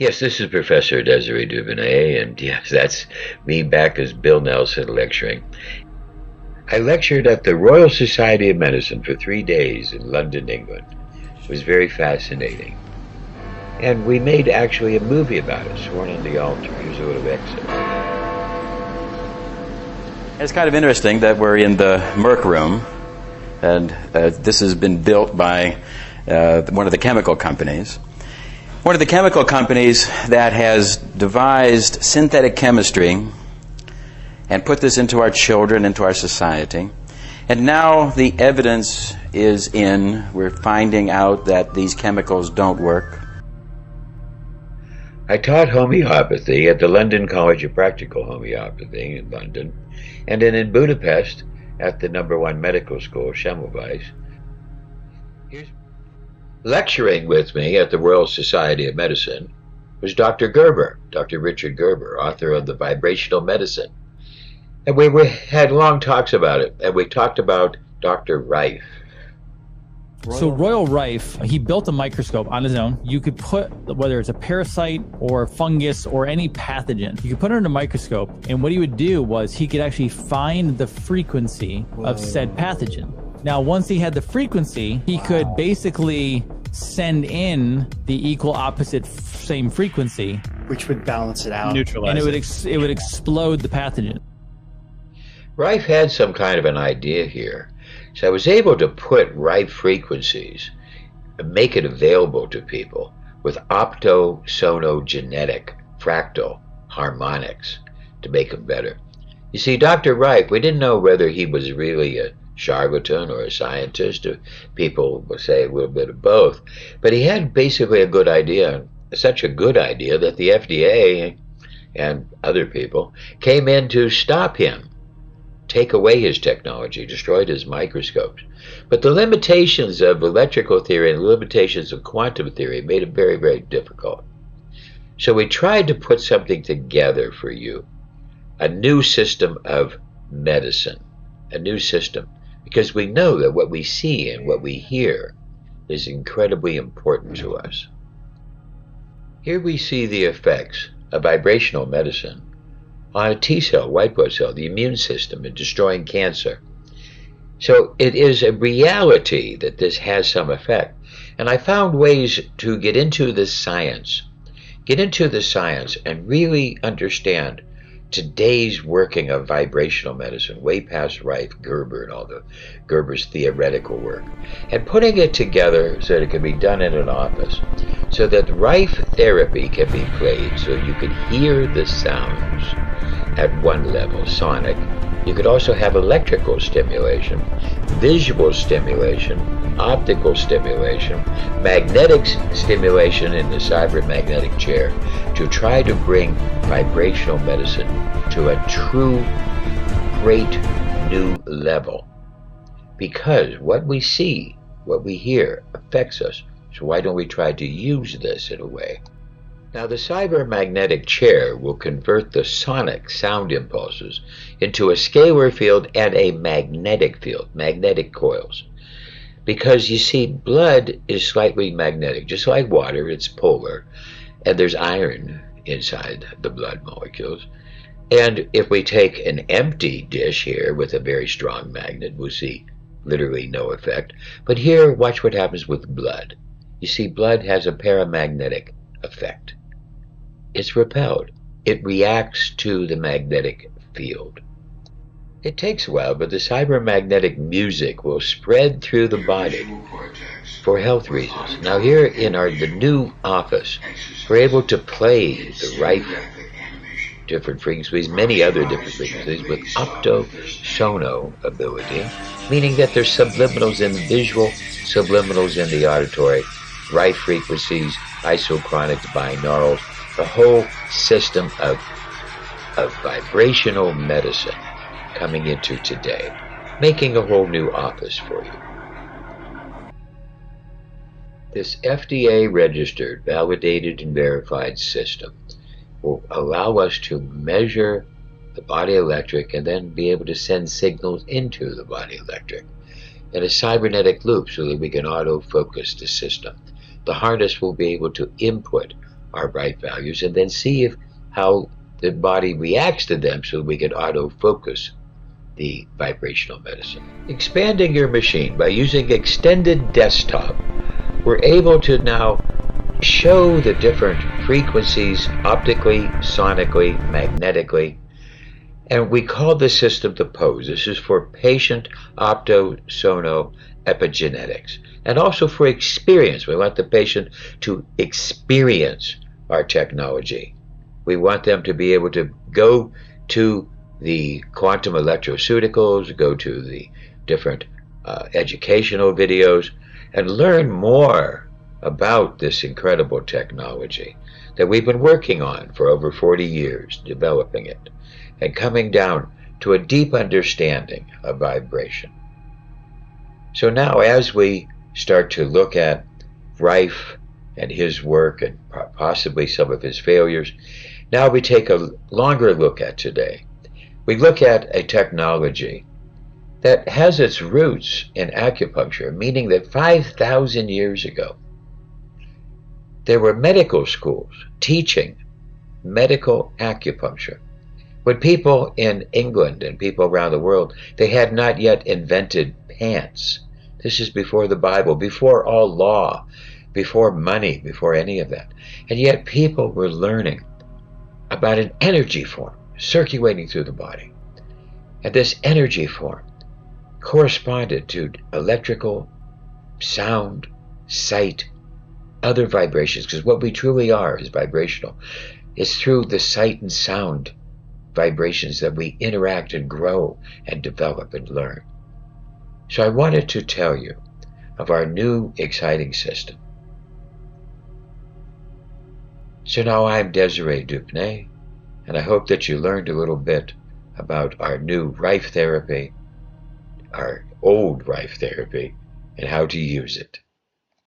Yes, this is Professor Desiree Dubonnet, and yes, that's me back as Bill Nelson lecturing. I lectured at the Royal Society of Medicine for 3 days in London, England. It was very fascinating. And we made actually a movie about it, Sworn on the Altar. Here's a little excerpt. It's kind of interesting that we're in the Merck room, and this has been built by one of the chemical companies. One of the chemical companies that has devised synthetic chemistry and put this into our children, into our society. And now the evidence is in. We're finding out that these chemicals don't work. I taught homeopathy at the London College of Practical Homeopathy in London, and then in Budapest at the #1 medical school, Semmelweis. Lecturing with me at the Royal Society of Medicine was Dr. Gerber, Dr. Richard Gerber, author of the Vibrational Medicine. And we had long talks about it, and we talked about Dr. Rife. So Royal Rife, he built a microscope on his own. You could put, whether it's a parasite or fungus or any pathogen, you could put it in a microscope, and what he would do was he could actually find the frequency of said pathogen. Now, once he had the frequency, he could basically send in the equal opposite same frequency, which would balance it out, neutralize, and it would explode the pathogen. Rife had some kind of an idea here. So I was able to put Rife frequencies and make it available to people with optosonogenetic fractal harmonics to make them better. You see, Dr. Rife, we didn't know whether he was really a charlatan or a scientist, or people would say a little bit of both, but he had basically a good idea, such a good idea that the FDA and other people came in to stop him, take away his technology, destroyed his microscopes. But the limitations of electrical theory and the limitations of quantum theory made it very, very difficult. So we tried to put something together for you, a new system of medicine, a new system, because we know that what we see and what we hear is incredibly important to us. Here we see the effects of vibrational medicine on a T cell, white blood cell, the immune system, in destroying cancer. So it is a reality that this has some effect. And I found ways to get into the science and really understand today's working of vibrational medicine, way past Rife, Gerber, and all the Gerber's theoretical work, and putting it together so that it can be done in an office, so that Rife therapy can be played, so you can hear the sounds at one level, sonic. You could also have electrical stimulation, visual stimulation, optical stimulation, magnetic stimulation in the cybermagnetic chair, to try to bring vibrational medicine to a true, great new level. Because what we see, what we hear, affects us. So why don't we try to use this in a way? Now, the cybermagnetic chair will convert the sonic sound impulses into a scalar field and a magnetic field, magnetic coils. Because you see, blood is slightly magnetic, just like water, it's polar, and there's iron inside the blood molecules. And if we take an empty dish here with a very strong magnet, we'll see literally no effect. But here, watch what happens with blood. You see, blood has a paramagnetic effect. It's repelled. It reacts to the magnetic field. It takes a while, but the cybermagnetic music will spread through the body for health reasons. Now here in the new office, we're able to play the right different frequencies, many other different frequencies, with optosono ability, meaning that there's subliminals in the visual, subliminals in the auditory, right frequencies, isochronic, binaurals, the whole system of vibrational medicine coming into today, making a whole new office for you. This FDA-registered, validated, and verified system will allow us to measure the body electric and then be able to send signals into the body electric in a cybernetic loop so that we can auto-focus the system. The harness will be able to input our right values and then see how the body reacts to them so we can auto-focus the vibrational medicine. Expanding your machine by using extended desktop, we're able to now show the different frequencies optically, sonically, magnetically, and we call this system the POSE. This is for patient optosono epigenetics, and also for experience. We want the patient to experience our technology. We want them to be able to go to the quantum electroceuticals, go to the different educational videos, and learn more about this incredible technology that we've been working on for over 40 years, developing it, and coming down to a deep understanding of vibration. So now as we start to look at Rife and his work and possibly some of his failures, now we take a longer look at today. We look at a technology that has its roots in acupuncture, meaning that 5,000 years ago, there were medical schools teaching medical acupuncture. When people in England and people around the world, they had not yet invented pants. This is before the Bible, before all law, before money, before any of that. And yet people were learning about an energy form circulating through the body. And this energy form corresponded to electrical, sound, sight, other vibrations, because what we truly are is vibrational. It's through the sight and sound vibrations that we interact and grow and develop and learn. So I wanted to tell you of our new exciting system. So now I'm Desiree Dupnay, and I hope that you learned a little bit about our new Rife therapy, our old Rife therapy, and how to use it.